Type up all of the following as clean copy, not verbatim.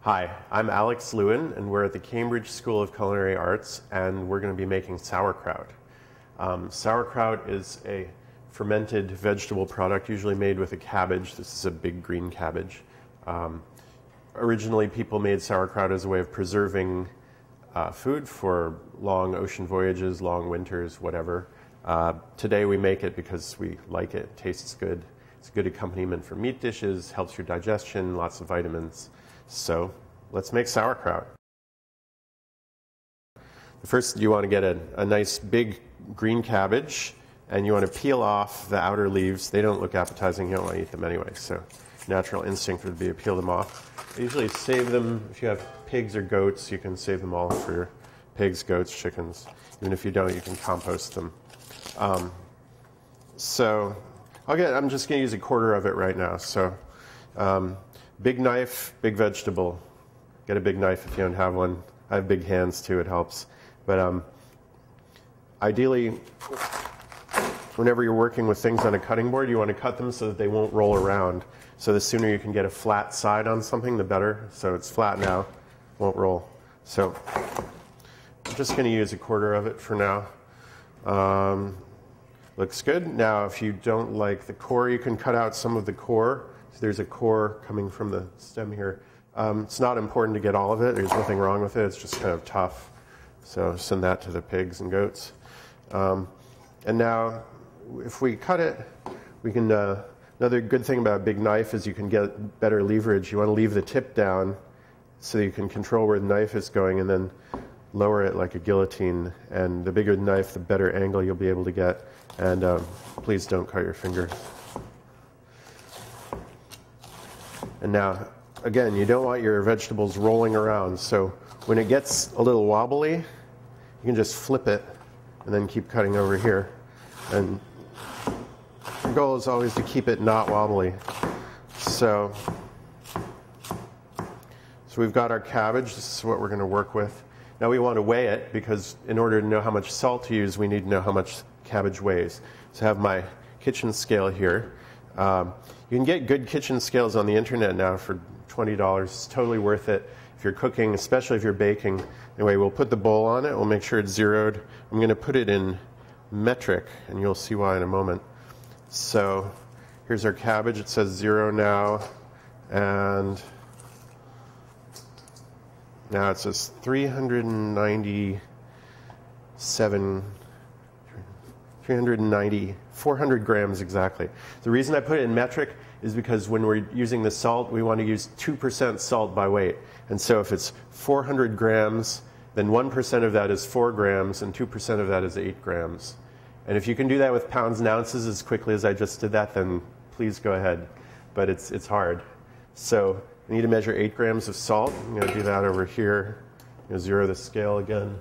Hi, I'm Alex Lewin, and we're at the Cambridge School of Culinary Arts, and we're going to be making sauerkraut. Sauerkraut is a fermented vegetable product, usually made with a cabbage. This is a big green cabbage. Originally, people made sauerkraut as a way of preserving food for long ocean voyages, long winters, whatever. Today, we make it because we like it. It tastes good. It's a good accompaniment for meat dishes, helps your digestion, lots of vitamins. So let's make sauerkraut. First, you want to get a nice big green cabbage, and you want to peel off the outer leaves. They don't look appetizing. You don't want to eat them anyway, so natural instinct would be to peel them off. I usually save them. If you have pigs or goats, you can save them all for your pigs, goats, chickens. Even if you don't, you can compost them. So I'm just going to use a quarter of it right now. So big knife, big vegetable. Get a big knife if you don't have one. I have big hands too, it helps. But ideally, whenever you're working with things on a cutting board, you want to cut them so that they won't roll around. So the sooner you can get a flat side on something, the better. So it's flat now, won't roll. So I'm just going to use a quarter of it for now. Looks good. Now, if you don't like the core, you can cut out some of the core. So there's a core coming from the stem here. It's not important to get all of it. There's nothing wrong with it. It's just kind of tough. So send that to the pigs and goats. And now, if we cut it, we can. Another good thing about a big knife is you can get better leverage. You want to leave the tip down so you can control where the knife is going, and then lower it like a guillotine. And the bigger the knife, the better angle you'll be able to get. And please don't cut your finger. And now, again, you don't want your vegetables rolling around. So when it gets a little wobbly, you can just flip it and then keep cutting over here. And the goal is always to keep it not wobbly. So we've got our cabbage. This is what we're going to work with. Now we want to weigh it, because in order to know how much salt to use, we need to know how much cabbage weighs. So I have my kitchen scale here. You can get good kitchen scales on the internet now for $20. It's totally worth it if you're cooking, especially if you're baking. Anyway, we'll put the bowl on it. We'll make sure it's zeroed. I'm going to put it in metric, and you'll see why in a moment. So here's our cabbage. It says 0 now, and now it says 400 grams exactly. The reason I put it in metric is because when we're using the salt, we want to use 2% salt by weight. And so if it's 400 grams, then 1% of that is 4 grams, and 2% of that is 8 grams. And if you can do that with pounds and ounces as quickly as I just did that, then please go ahead. But it's hard. So I need to measure 8 grams of salt. I'm going to do that over here. I'm going to zero the scale again.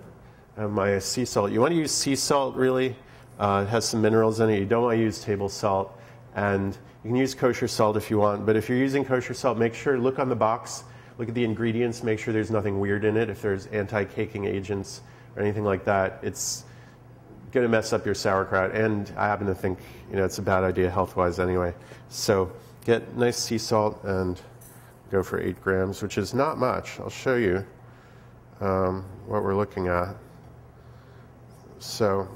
I have my sea salt. You want to use sea salt, really. It has some minerals in it. You don't want to use table salt. And you can use kosher salt if you want. But if you're using kosher salt, make sure, look on the box, look at the ingredients, make sure there's nothing weird in it. If there's anti-caking agents or anything like that, it's going to mess up your sauerkraut. And I happen to think, it's a bad idea health-wise anyway. So get nice sea salt and go for 8 grams, which is not much. I'll show you what we're looking at. So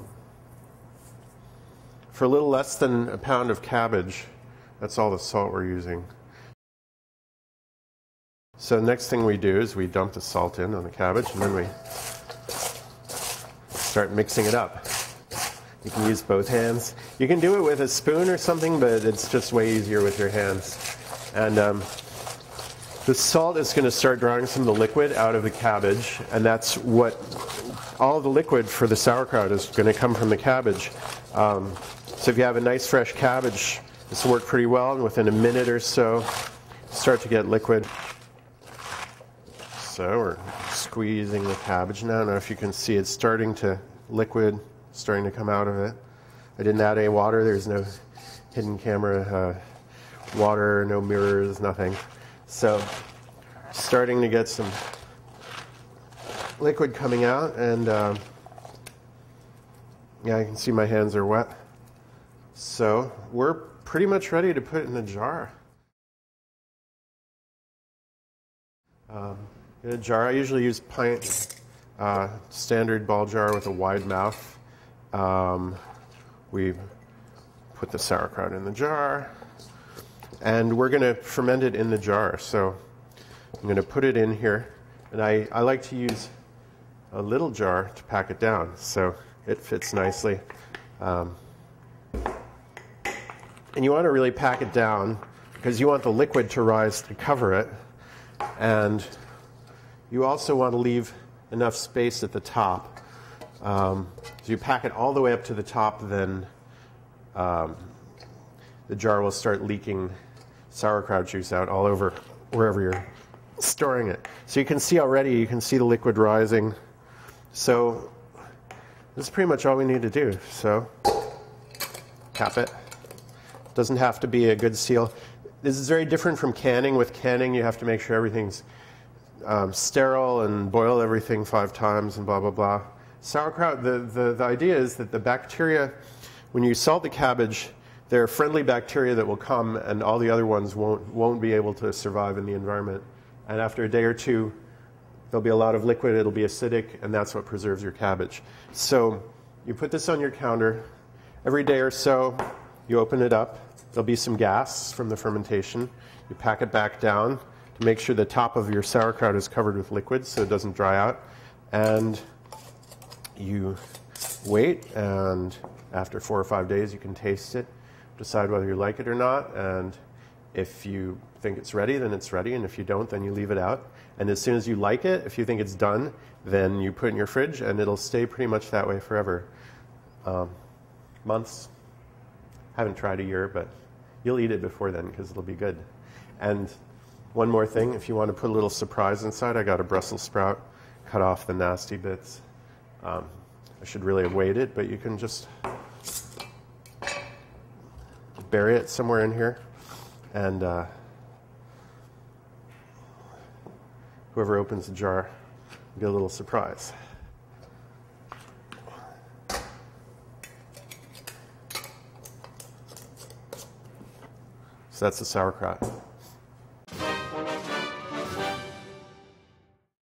for a little less than a pound of cabbage, that's all the salt we're using. So the next thing we do is we dump the salt in on the cabbage, and then we start mixing it up. You can use both hands. You can do it with a spoon or something, but it's just way easier with your hands. And the salt is going to start drawing some of the liquid out of the cabbage, and that's what all the liquid for the sauerkraut is going to come from the cabbage. So if you have a nice fresh cabbage, this will work pretty well, and within a minute or so, start to get liquid. So we're squeezing the cabbage now. I don't know if you can see it's starting to liquid, starting to come out of it. I didn't add any water. There's no hidden camera water, no mirrors, nothing. So starting to get some liquid coming out, and yeah, I can see my hands are wet. So we're pretty much ready to put it in a jar. In a jar, I usually use pint, standard ball jar with a wide mouth. We put the sauerkraut in the jar, and we're going to ferment it in the jar. So I'm going to put it in here, and I like to use a little jar to pack it down, so it fits nicely. And you want to really pack it down because you want the liquid to rise to cover it, and you also want to leave enough space at the top. So you pack it all the way up to the top, then the jar will start leaking sauerkraut juice out all over wherever you're storing it. So you can see already, you can see the liquid rising. So this is pretty much all we need to do. So cap it. Doesn't have to be a good seal. This is very different from canning. With canning, you have to make sure everything's sterile and boil everything 5 times and blah, blah, blah. Sauerkraut, the idea is that the bacteria, when you salt the cabbage, there are friendly bacteria that will come, and all the other ones won't be able to survive in the environment. And after a day or two, there'll be a lot of liquid, it'll be acidic, and that's what preserves your cabbage. So you put this on your counter. Every day or so, you open it up. There'll be some gas from the fermentation. You pack it back down to make sure the top of your sauerkraut is covered with liquid so it doesn't dry out. And you wait, and after 4 or 5 days, you can taste it, decide whether you like it or not, and if you think it's ready, then it's ready, and if you don't, then you leave it out. And as soon as you like it, if you think it's done, then you put it in your fridge, and it'll stay pretty much that way forever. Months. Haven't tried a year, but you'll eat it before then because it'll be good. And one more thing, if you want to put a little surprise inside, I got a Brussels sprout, cut off the nasty bits. I should really have waited, but you can just bury it somewhere in here, and whoever opens the jar will get a little surprise. So that's the sauerkraut.